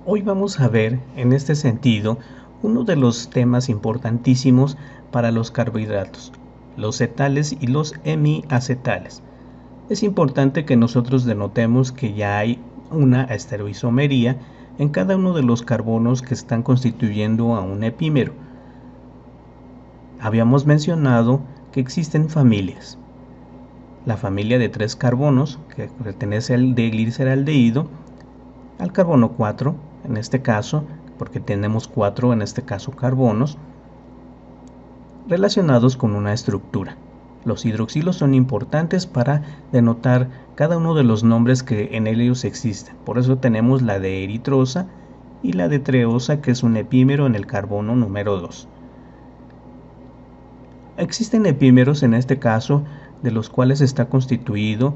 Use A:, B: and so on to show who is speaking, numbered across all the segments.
A: Hoy vamos a ver, en este sentido, uno de los temas importantísimos para los carbohidratos, los cetales y los hemiacetales. Es importante que nosotros denotemos que ya hay una estereoisomería en cada uno de los carbonos que están constituyendo a un epímero. Habíamos mencionado que existen familias. La familia de 3 carbonos, que pertenece al gliceraldehído, al carbono 4, en este caso, porque tenemos 4 en este caso carbonos, relacionados con una estructura. Los hidroxilos son importantes para denotar cada uno de los nombres que en ellos existen. Por eso tenemos la de eritrosa y la de treosa, que es un epímero en el carbono número 2. Existen epímeros en este caso de los cuales está constituido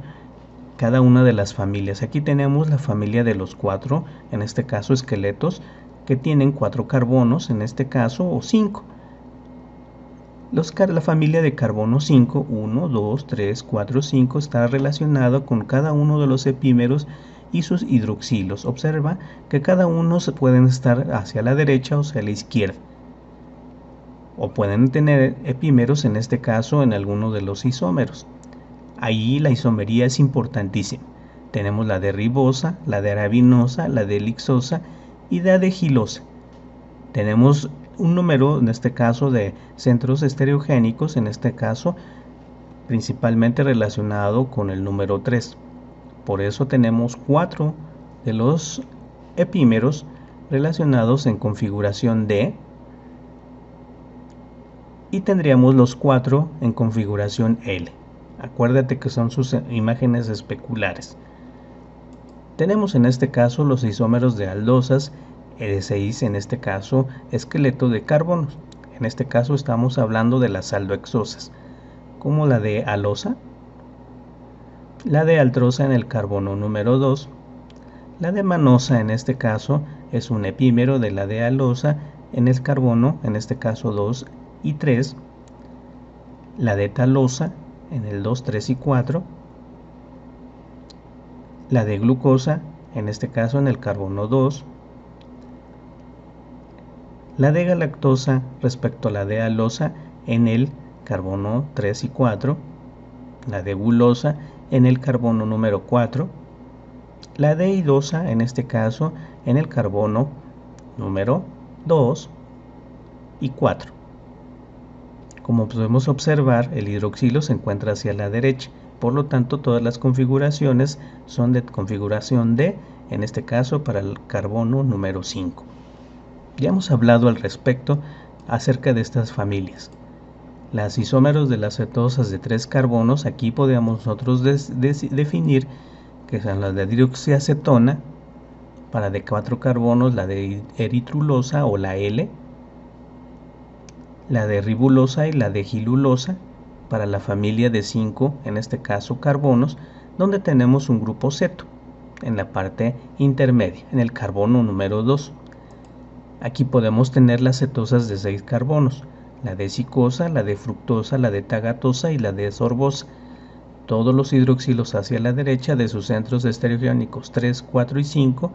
A: cada una de las familias. Aquí tenemos la familia de los 4, en este caso esqueletos, que tienen 4 carbonos, en este caso, o 5. La familia de carbono 5, 1, 2, 3, 4, 5, está relacionada con cada uno de los epímeros y sus hidroxilos. Observa que cada uno pueden estar hacia la derecha o hacia la izquierda. O pueden tener epímeros, en este caso, en alguno de los isómeros. Ahí la isomería es importantísima. Tenemos la de ribosa, la de arabinosa, la de elixosa y la de gilosa. Tenemos un número, en este caso, de centros estereogénicos, en este caso, principalmente relacionado con el número 3. Por eso tenemos 4 de los epímeros relacionados en configuración D, y tendríamos los 4 en configuración L. Acuérdate que son sus imágenes especulares. Tenemos en este caso los isómeros de aldosas, E6, en este caso esqueleto de carbonos. En este caso estamos hablando de las aldohexosas, como la de alosa, la de altrosa en el carbono número 2, la de manosa, en este caso es un epímero de la de alosa en el carbono, en este caso 2 y 3, la de talosa en el 2, 3 y 4, la de glucosa, en este caso en el carbono 2, la de galactosa respecto a la de alosa en el carbono 3 y 4, la de gulosa en el carbono número 4, la de idosa, en este caso en el carbono número 2 y 4. Como podemos observar, el hidroxilo se encuentra hacia la derecha, por lo tanto todas las configuraciones son de configuración D, en este caso para el carbono número 5. Ya hemos hablado al respecto acerca de estas familias. Las isómeros de las cetosas de 3 carbonos, aquí podemos nosotros definir que son las de dioxiacetona, para de 4 carbonos la de eritrulosa o la L, la de ribulosa y la de gilulosa para la familia de 5, en este caso carbonos, donde tenemos un grupo ceto en la parte intermedia, en el carbono número 2. Aquí podemos tener las cetosas de 6 carbonos, la de sicosa, la de fructosa, la de tagatosa y la de sorbosa. Todos los hidroxilos hacia la derecha de sus centros estereogénicos 3, 4 y 5,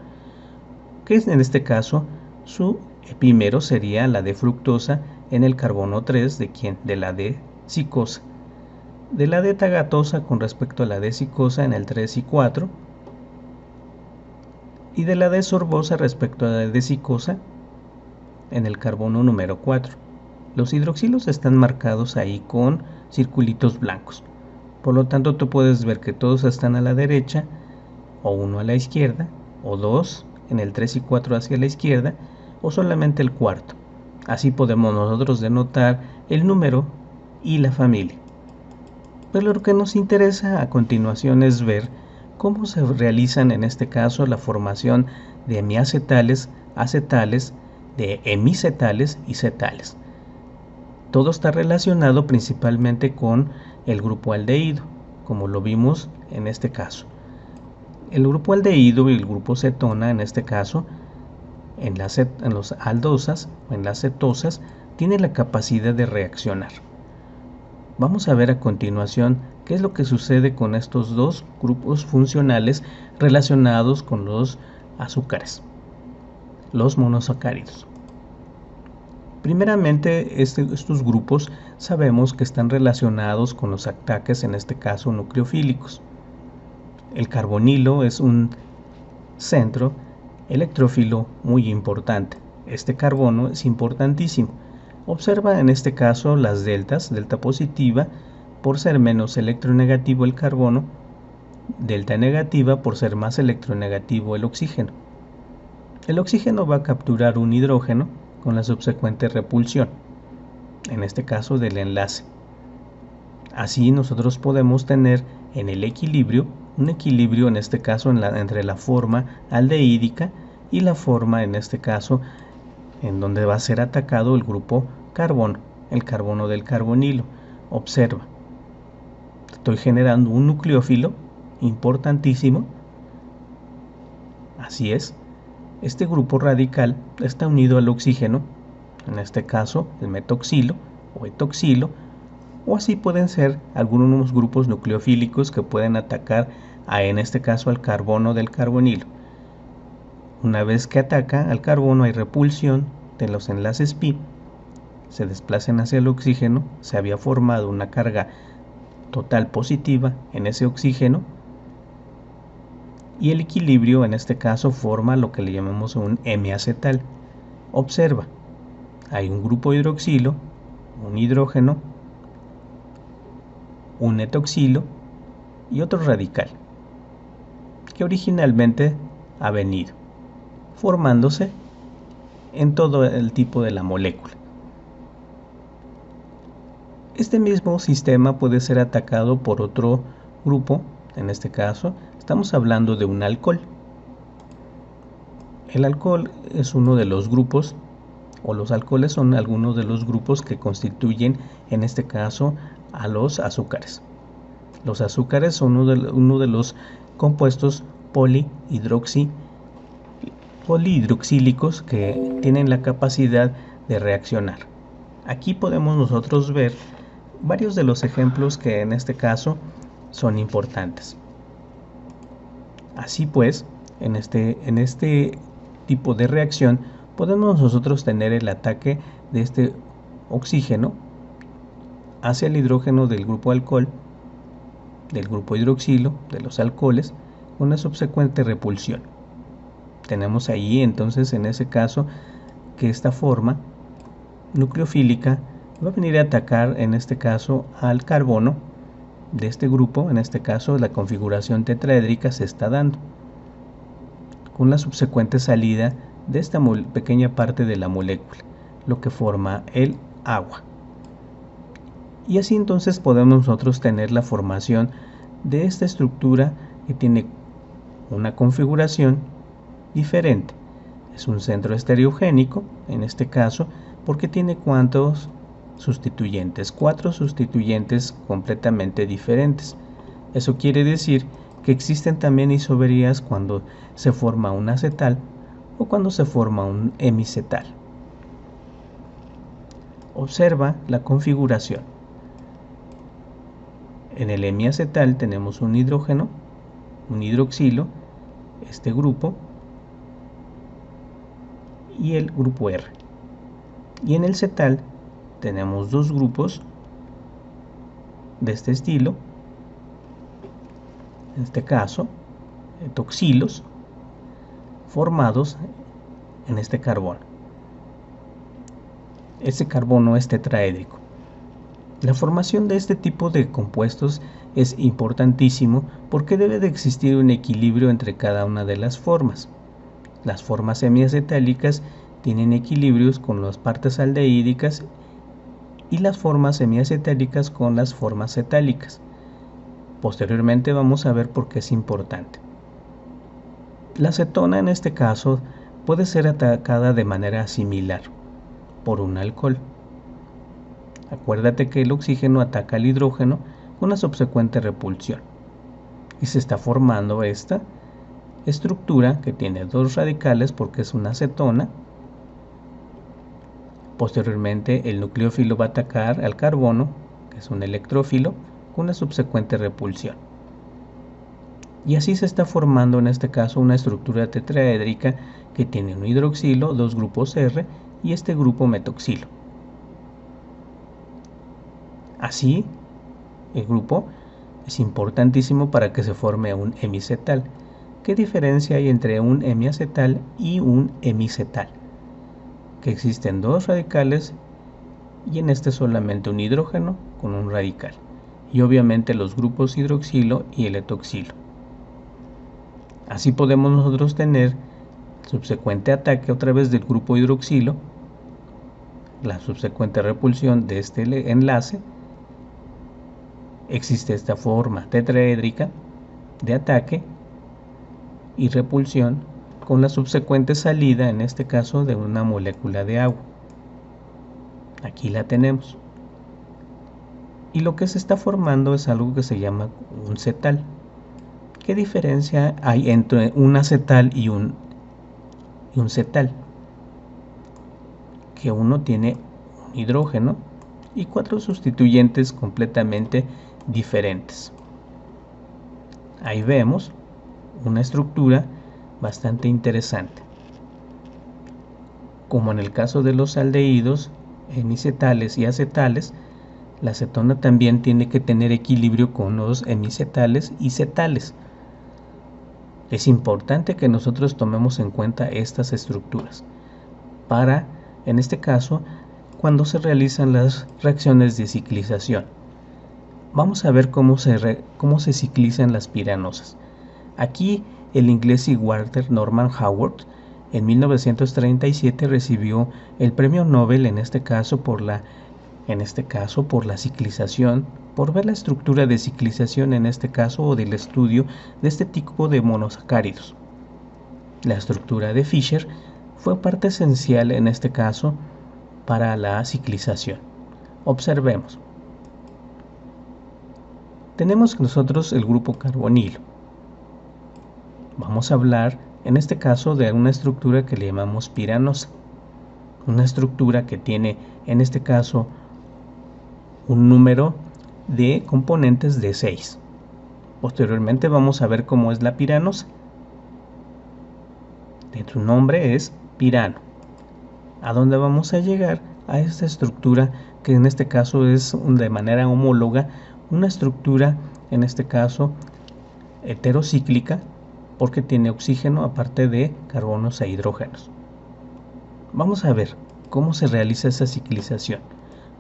A: que en este caso su epímero sería la de fructosa en el carbono 3, de la de sicosa, de la de tagatosa con respecto a la de sicosa en el 3 y 4, y de la de sorbosa respecto a la de sicosa en el carbono número 4. Los hidroxilos están marcados ahí con circulitos blancos. Por lo tanto, tú puedes ver que todos están a la derecha, o uno a la izquierda, o dos en el 3 y 4 hacia la izquierda, o solamente el cuarto. Así podemos nosotros denotar el número y la familia. Pero lo que nos interesa a continuación es ver cómo se realizan en este caso la formación de hemiacetales, acetales, de hemicetales y cetales. Todo está relacionado principalmente con el grupo aldehído, como lo vimos en este caso. El grupo aldehído y el grupo cetona, en este caso, en los aldosas o en las cetosas, tienen la capacidad de reaccionar. Vamos a ver a continuación qué es lo que sucede con estos dos grupos funcionales relacionados con los azúcares. los monosacáridos. Primeramente, estos grupos sabemos que están relacionados con los ataques, en este caso nucleofílicos. El carbonilo es un centro electrófilo muy importante. Este carbono es importantísimo. Observa en este caso las deltas, delta positiva por ser menos electronegativo el carbono, delta negativa por ser más electronegativo el oxígeno. El oxígeno va a capturar un hidrógeno con la subsecuente repulsión, en este caso del enlace. Así nosotros podemos tener en el equilibrio, un equilibrio en este caso entre la forma aldehídica y la forma en este caso en donde va a ser atacado el grupo carbono, el carbono del carbonilo. Observa, estoy generando un nucleófilo importantísimo. Así es, este grupo radical está unido al oxígeno, en este caso el metoxilo o etoxilo, o así pueden ser algunos grupos nucleofílicos que pueden atacar en este caso al carbono del carbonilo. Una vez que ataca al carbono hay repulsión de los enlaces pi, se desplazan hacia el oxígeno, se había formado una carga total positiva en ese oxígeno y el equilibrio en este caso forma lo que le llamamos un hemiacetal. Observa, hay un grupo hidroxilo, un hidrógeno, un etoxilo y otro radical que originalmente ha venido formándose en todo el tipo de la molécula. Este mismo sistema puede ser atacado por otro grupo, en este caso estamos hablando de un alcohol. El alcohol es uno de los grupos, o los alcoholes son algunos de los grupos que constituyen en este caso a los azúcares. Los azúcares son uno de los compuestos polihidroxílicos que tienen la capacidad de reaccionar. Aquí podemos nosotros ver varios de los ejemplos que en este caso son importantes. Así pues, en este tipo de reacción podemos nosotros tener el ataque de este oxígeno hacia el hidrógeno del grupo alcohol, del grupo hidroxilo, de los alcoholes, con una subsecuente repulsión. Tenemos ahí entonces en ese caso que esta forma nucleofílica va a venir a atacar en este caso al carbono de este grupo. En este caso la configuración tetraédrica se está dando con la subsecuente salida de esta pequeña parte de la molécula, lo que forma el agua. Y así entonces podemos nosotros tener la formación de esta estructura que tiene una configuración diferente. Es un centro estereogénico en este caso porque tiene ¿cuántos sustituyentes? 4 sustituyentes completamente diferentes. Eso quiere decir que existen también isomerías cuando se forma un acetal o cuando se forma un hemicetal. Observa la configuración. En el hemiacetal tenemos un hidrógeno, un hidroxilo, este grupo, y el grupo R. Y en el cetal tenemos dos grupos de este estilo, en este caso etoxilos, formados en este carbono. Este carbono es tetraédrico. La formación de este tipo de compuestos es importantísimo porque debe de existir un equilibrio entre cada una de las formas. Las formas semiacetálicas tienen equilibrios con las partes aldehídicas y las formas semiacetálicas con las formas cetálicas. Posteriormente vamos a ver por qué es importante. La cetona en este caso puede ser atacada de manera similar por un alcohol. Acuérdate que el oxígeno ataca al hidrógeno con una subsecuente repulsión y se está formando esta estructura que tiene dos radicales porque es una cetona. Posteriormente el nucleófilo va a atacar al carbono, que es un electrófilo, con una subsecuente repulsión. Y así se está formando en este caso una estructura tetraédrica que tiene un hidroxilo, dos grupos R y este grupo metoxilo. Así, el grupo es importantísimo para que se forme un hemicetal. ¿Qué diferencia hay entre un hemiacetal y un hemicetal? Que existen dos radicales y en este solamente un hidrógeno con un radical. Y obviamente los grupos hidroxilo y el etoxilo. Así podemos nosotros tener subsecuente ataque otra vez del grupo hidroxilo, la subsecuente repulsión de este enlace. Existe esta forma tetraédrica de ataque y repulsión con la subsecuente salida, en este caso, de una molécula de agua. Aquí la tenemos. Y lo que se está formando es algo que se llama un cetal. ¿Qué diferencia hay entre un acetal y un cetal? Que uno tiene un hidrógeno y 4 sustituyentes completamente diferentes. Ahí vemos una estructura bastante interesante. Como en el caso de los aldehídos, hemicetales y acetales, la cetona también tiene que tener equilibrio con los hemicetales y cetales. Es importante que nosotros tomemos en cuenta estas estructuras para, en este caso, cuando se realizan las reacciones de ciclización. Vamos a ver cómo se ciclizan las piranosas. Aquí el inglés y Walter Norman Howard en 1937 recibió el premio Nobel en este caso por la ciclización, por ver la estructura de ciclización en este caso o del estudio de este tipo de monosacáridos. La estructura de Fischer fue parte esencial en este caso para la ciclización. Observemos. Tenemos nosotros el grupo carbonilo. Vamos a hablar en este caso de una estructura que le llamamos piranosa. Una estructura que tiene en este caso un número de componentes de 6. Posteriormente vamos a ver cómo es la piranosa. Su nombre es pirano. ¿A dónde vamos a llegar? A esta estructura que en este caso es de manera homóloga, una estructura en este caso heterocíclica porque tiene oxígeno aparte de carbonos e hidrógenos. Vamos a ver cómo se realiza esa ciclización.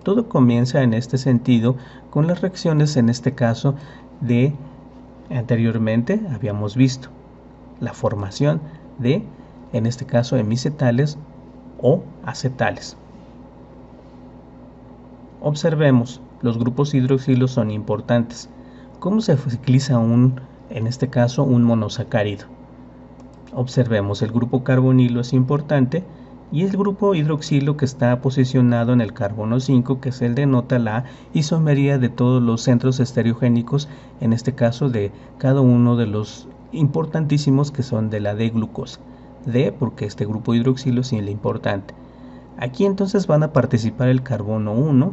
A: Todo comienza en este sentido con las reacciones en este caso de anteriormente habíamos visto la formación de en este caso hemicetales o acetales. Observemos, los grupos hidroxilos son importantes. ¿Cómo se cicliza en este caso un monosacárido? Observemos, el grupo carbonilo es importante y el grupo hidroxilo que está posicionado en el carbono 5, que es el denota la isomería de todos los centros estereogénicos, en este caso de cada uno de los importantísimos que son de la D-glucosa. D porque este grupo hidroxilo es el importante. Aquí entonces van a participar el carbono 1,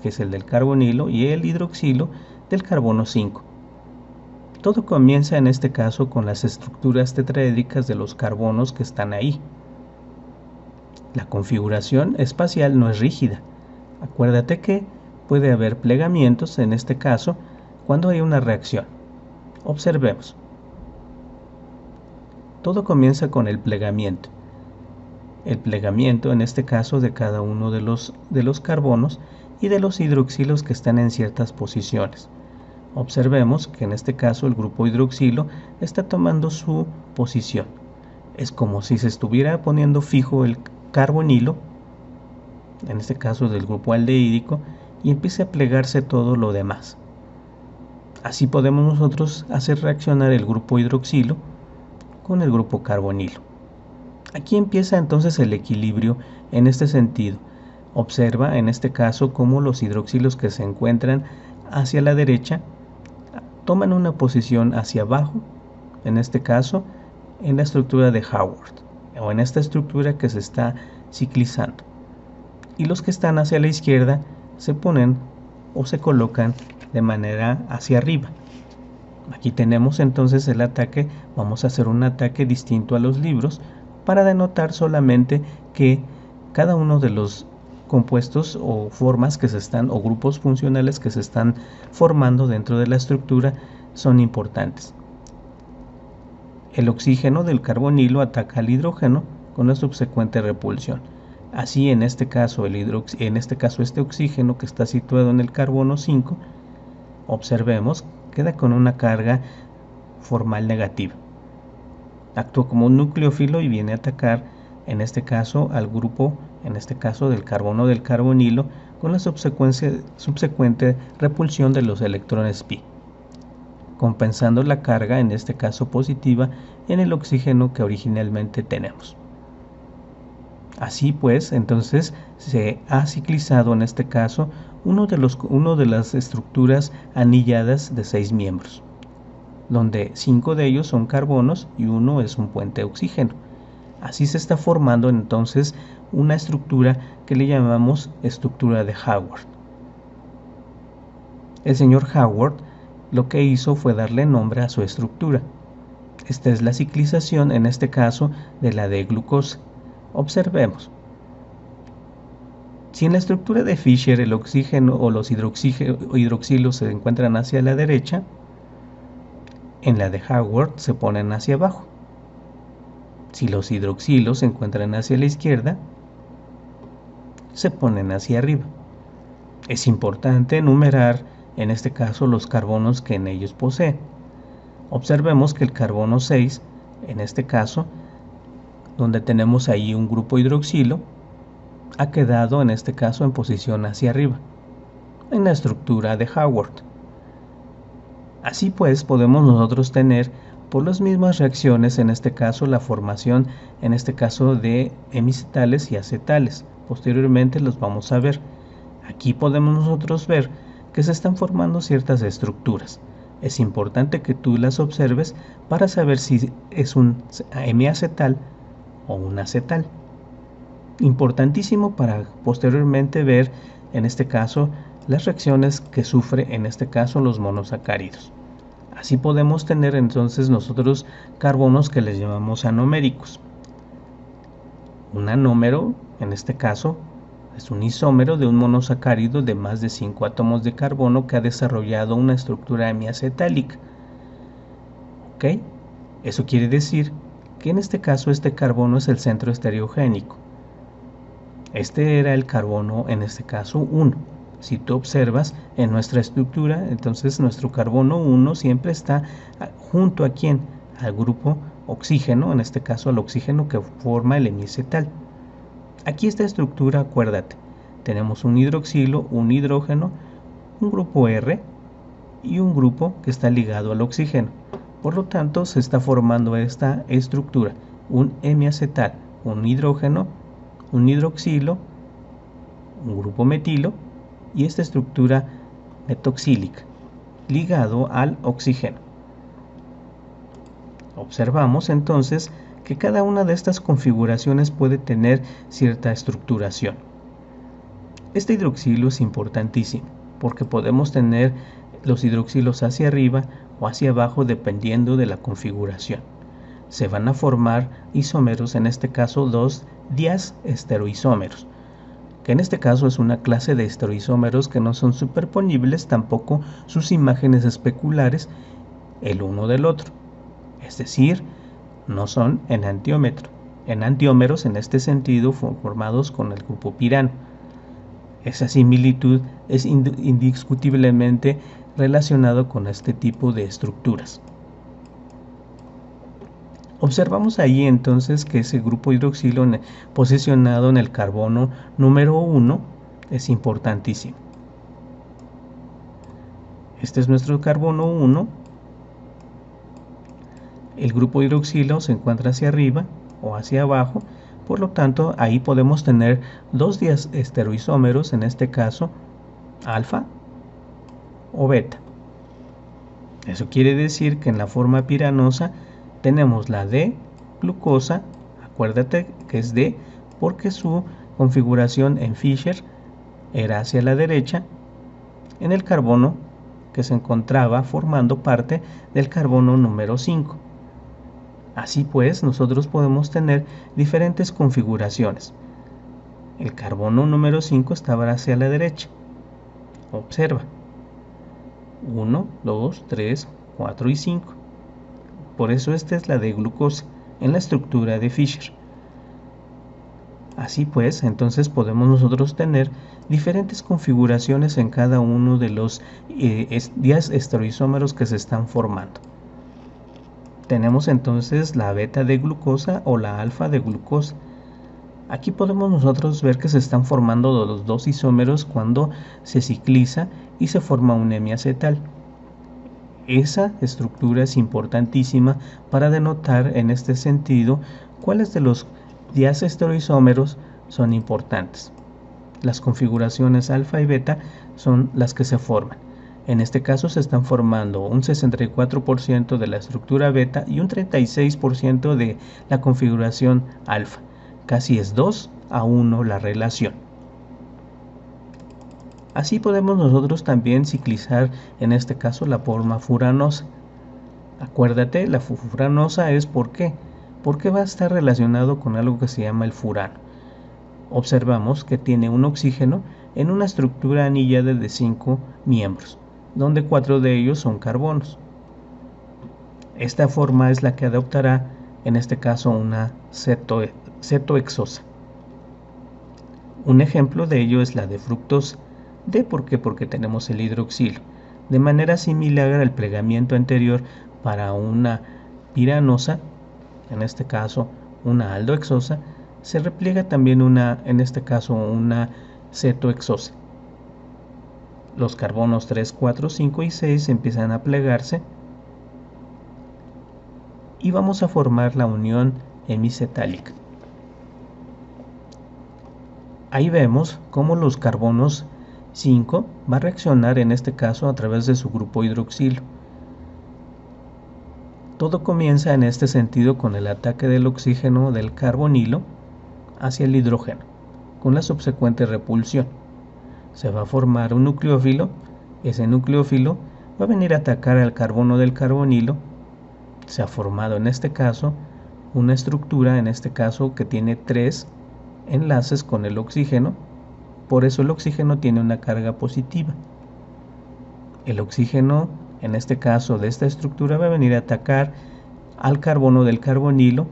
A: que es el del carbonilo, y el hidroxilo del carbono 5. Todo comienza en este caso con las estructuras tetraédricas de los carbonos que están ahí. La configuración espacial no es rígida. Acuérdate que puede haber plegamientos en este caso cuando hay una reacción. Observemos. Todo comienza con el plegamiento. El plegamiento en este caso de cada uno de los carbonos y de los hidroxilos que están en ciertas posiciones. Observemos que en este caso el grupo hidroxilo está tomando su posición. Es como si se estuviera poniendo fijo el carbonilo, en este caso del grupo aldehídico, y empiece a plegarse todo lo demás. Así podemos nosotros hacer reaccionar el grupo hidroxilo con el grupo carbonilo. Aquí empieza entonces el equilibrio en este sentido. Observa en este caso cómo los hidroxilos que se encuentran hacia la derecha toman una posición hacia abajo, en este caso en la estructura de Howard, o en esta estructura que se está ciclizando. Y los que están hacia la izquierda se ponen o se colocan de manera hacia arriba. Aquí tenemos entonces el ataque. Vamos a hacer un ataque distinto a los libros para denotar solamente que cada uno de los compuestos o formas que se están, o grupos funcionales que se están formando dentro de la estructura son importantes. El oxígeno del carbonilo ataca al hidrógeno con la subsecuente repulsión. Así, en este caso, este oxígeno que está situado en el carbono 5, observemos, queda con una carga formal negativa. Actúa como un nucleófilo y viene a atacar, en este caso, al grupo, en este caso del carbono del carbonilo, con la subsecuente repulsión de los electrones pi, compensando la carga, en este caso positiva, en el oxígeno que originalmente tenemos. Así pues, entonces se ha ciclizado en este caso uno de las estructuras anilladas de 6 miembros, donde 5 de ellos son carbonos y uno es un puente de oxígeno. Así se está formando entonces una estructura que le llamamos estructura de Haworth. El señor Haworth lo que hizo fue darle nombre a su estructura. Esta es la ciclización, en este caso, de la D-glucosa. Observemos. Si en la estructura de Fischer el oxígeno o los hidroxilos se encuentran hacia la derecha, en la de Haworth se ponen hacia abajo. Si los hidroxilos se encuentran hacia la izquierda, se ponen hacia arriba. Es importante enumerar, en este caso, los carbonos que en ellos posee. Observemos que el carbono 6, en este caso, donde tenemos ahí un grupo hidroxilo, ha quedado en este caso en posición hacia arriba, en la estructura de Haworth. Así pues, podemos nosotros tener por las mismas reacciones, en este caso la formación, en este caso de hemicetales y acetales. Posteriormente los vamos a ver. Aquí podemos nosotros ver que se están formando ciertas estructuras. Es importante que tú las observes para saber si es un hemiacetal o un acetal. Importantísimo para posteriormente ver, en este caso, las reacciones que sufre, en este caso, los monosacáridos. Así podemos tener entonces nosotros carbonos que les llamamos anoméricos. Un anómero, en este caso, es un isómero de un monosacárido de más de 5 átomos de carbono que ha desarrollado una estructura hemiacetálica. ¿Ok? Eso quiere decir que en este caso este carbono es el centro estereogénico. Este era el carbono, en este caso 1. Si tú observas en nuestra estructura, entonces nuestro carbono 1 siempre está junto a ¿quién? Al grupo oxígeno, en este caso al oxígeno que forma el hemiacetal. Aquí esta estructura, acuérdate, tenemos un hidroxilo, un hidrógeno, un grupo R y un grupo que está ligado al oxígeno. Por lo tanto, se está formando esta estructura, un hemiacetal, un hidrógeno, un hidroxilo, un grupo metilo y esta estructura metoxílica, ligado al oxígeno. Observamos entonces que cada una de estas configuraciones puede tener cierta estructuración. Este hidroxilo es importantísimo porque podemos tener los hidroxilos hacia arriba o hacia abajo dependiendo de la configuración. Se van a formar isómeros, en este caso 2 diazesteroisómeros, que en este caso es una clase de esteroisómeros que no son superponibles, tampoco sus imágenes especulares el uno del otro, es decir, no son enantiómeros en este sentido formados con el grupo pirano. Esa similitud es indiscutiblemente relacionado con este tipo de estructuras. Observamos ahí entonces que ese grupo hidroxilo posicionado en el carbono número 1 es importantísimo. Este es nuestro carbono 1. El grupo hidroxilo se encuentra hacia arriba o hacia abajo, por lo tanto ahí podemos tener 2 diazesteroisómeros, en este caso alfa o beta. Eso quiere decir que en la forma piranosa tenemos la D-glucosa, acuérdate que es D porque su configuración en Fischer era hacia la derecha, en el carbono que se encontraba formando parte del carbono número 5. Así pues, nosotros podemos tener diferentes configuraciones. El carbono número 5 estaba hacia la derecha. Observa. 1, 2, 3, 4 y 5. Por eso esta es la de glucosa en la estructura de Fischer. Así pues, entonces podemos nosotros tener diferentes configuraciones en cada uno de los diestereoisómeros que se están formando. Tenemos entonces la beta de glucosa o la alfa de glucosa. Aquí podemos nosotros ver que se están formando los dos isómeros cuando se cicliza y se forma un hemiacetal. Esa estructura es importantísima para denotar en este sentido cuáles de los diestereoisómeros son importantes. Las configuraciones alfa y beta son las que se forman. En este caso se están formando un 64% de la estructura beta y un 36% de la configuración alfa. Casi es 2:1 la relación. Así podemos nosotros también ciclizar en este caso la forma furanosa. Acuérdate, la furanosa es ¿por qué? Porque va a estar relacionado con algo que se llama el furano. Observamos que tiene un oxígeno en una estructura anillada de 5 miembros, donde 4 de ellos son carbonos. Esta forma es la que adoptará, en este caso, una cetohexosa. Un ejemplo de ello es la de fructosa. ¿De por qué? Porque tenemos el hidroxilo. De manera similar al plegamiento anterior para una piranosa, en este caso una aldohexosa, se repliega también en este caso una cetohexosa. Los carbonos 3, 4, 5 y 6 empiezan a plegarse y vamos a formar la unión hemicetálica. Ahí vemos cómo los carbonos 5 va a reaccionar en este caso a través de su grupo hidroxilo. Todo comienza en este sentido con el ataque del oxígeno del carbonilo hacia el hidrógeno, con la subsecuente repulsión. Se va a formar un nucleófilo, ese nucleófilo va a venir a atacar al carbono del carbonilo. Se ha formado en este caso una estructura, en este caso que tiene 3 enlaces con el oxígeno, por eso el oxígeno tiene una carga positiva. El oxígeno, en este caso de esta estructura, va a venir a atacar al carbono del carbonilo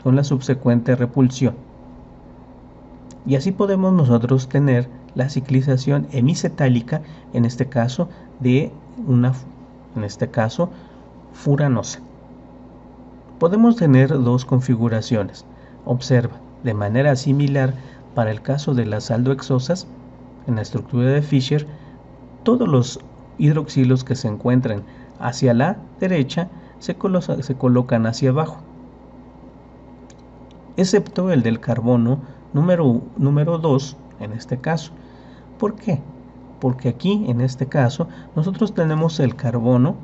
A: con la subsecuente repulsión. Y así podemos nosotros tener la ciclización hemicetálica, en este caso de una, furanosa. Podemos tener dos configuraciones. Observa, de manera similar para el caso de las aldohexosas, en la estructura de Fischer, todos los hidroxilos que se encuentran hacia la derecha se colocan hacia abajo, excepto el del carbono número 2 en este caso. ¿Por qué? Porque aquí en este caso nosotros tenemos el carbono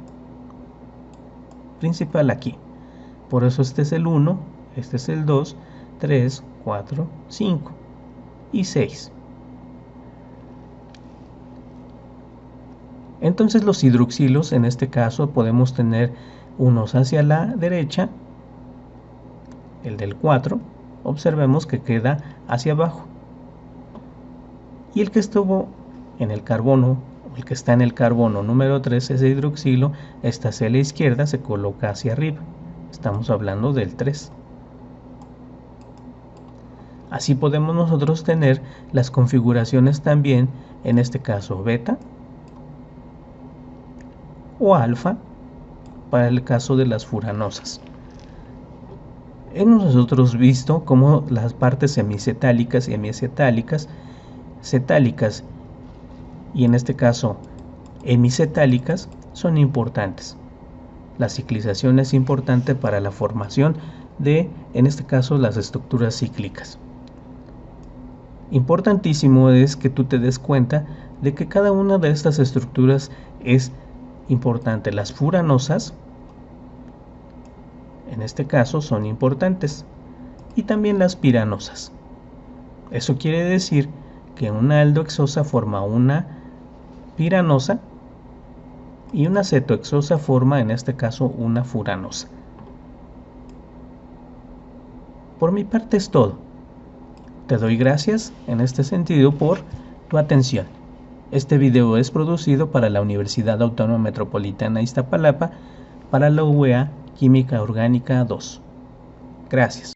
A: principal aquí. Por eso este es el 1, este es el 2, 3, 4, 5 y 6. Entonces los hidroxilos en este caso podemos tener unos hacia la derecha, el del 4, observemos que queda hacia abajo. Y el que estuvo en el carbono, el que está en el carbono número 3, ese hidroxilo, está hacia la izquierda, se coloca hacia arriba. Estamos hablando del 3. Así podemos nosotros tener las configuraciones también, en este caso beta o alfa, para el caso de las furanosas. Hemos nosotros visto cómo las partes semicetálicas y hemicetálicas, cetálicas y en este caso hemicetálicas son importantes. La ciclización es importante para la formación de, en este caso, las estructuras cíclicas. Importantísimo es que tú te des cuenta de que cada una de estas estructuras es importante. Las furanosas, en este caso, son importantes, y también las piranosas. Eso quiere decir que una aldohexosa forma una piranosa y una cetohexosa forma, en este caso, una furanosa. Por mi parte es todo. Te doy gracias en este sentido por tu atención. Este video es producido para la Universidad Autónoma Metropolitana Iztapalapa para la UEA Química Orgánica 2. Gracias.